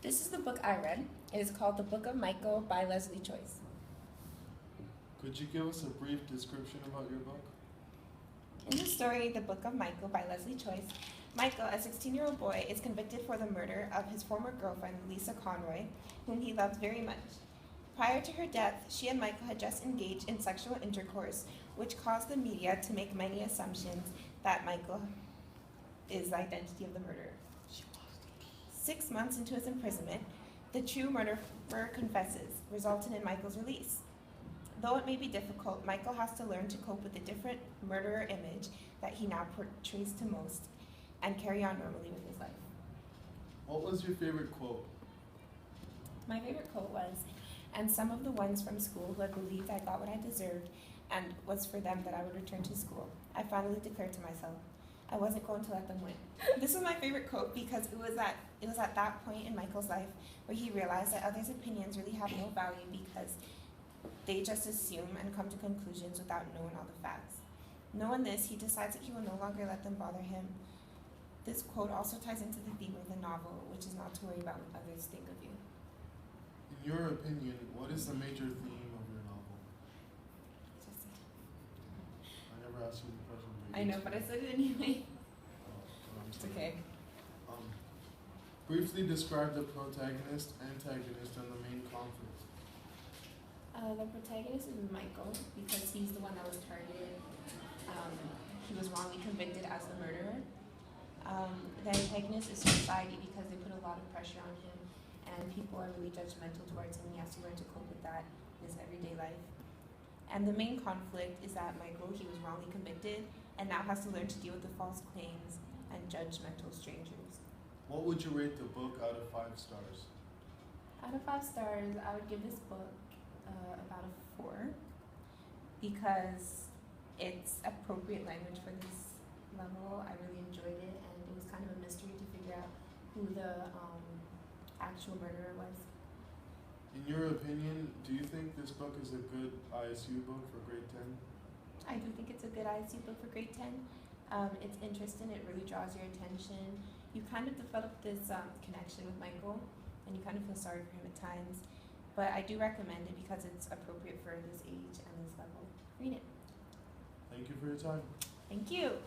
This is the book I read. It is called The Book of Michael by Leslie Choice. Could you give us a brief description about your book? In the story, The Book of Michael by Leslie Choice, Michael, a 16-year-old boy, is convicted for the murder of his former girlfriend, Lisa Conroy, whom he loved very much. Prior to her death, she and Michael had just engaged in sexual intercourse, which caused the media to make many assumptions that Michael is the identity of the murderer. 6 months into his imprisonment, the true murderer confesses, resulting in Michael's release. Though it may be difficult, Michael has to learn to cope with the different murderer image that he now portrays to most and carry on normally with his life. What was your favorite quote? My favorite quote was, "And some of the ones from school who had believed I got what I deserved and was for them that I would return to school, I finally declared to myself, I wasn't going to let them win." This was my favorite quote because it was at that point in Michael's life where he realized that others' opinions really have no value because they just assume and come to conclusions without knowing all the facts. Knowing this, he decides that he will no longer let them bother him. This quote also ties into the theme of the novel, which is not to worry about what others think of you. In your opinion, what is the major theme of your novel? Just, I never asked you the question. I know, but I said it anyway. I'm It's sorry. okay. Briefly describe the protagonist, antagonist, and the main conflict. The protagonist is Michael because he's the one that was targeted. He was wrongly convicted as the murderer. The antagonist is society because they put a lot of pressure on him and people are really judgmental towards him. He has to learn to cope with that in his everyday life. And the main conflict is that Michael, he was wrongly convicted and now has to learn to deal with the false claims and judgmental strangers. What would you rate the book out of 5 stars? Out of 5 stars, I would give this book about a 4 because it's appropriate language for this level. I really enjoyed it and it was kind of a mystery to figure out who the actual murderer was. In your opinion, do you think this book is a good ISU book for grade 10? I do think it's a good ISU book for grade 10. It's interesting, it really draws your attention. You kind of develop this connection with Michael and you kind of feel sorry for him at times. But I do recommend it because it's appropriate for this age and this level. Read it. Thank you for your time. Thank you.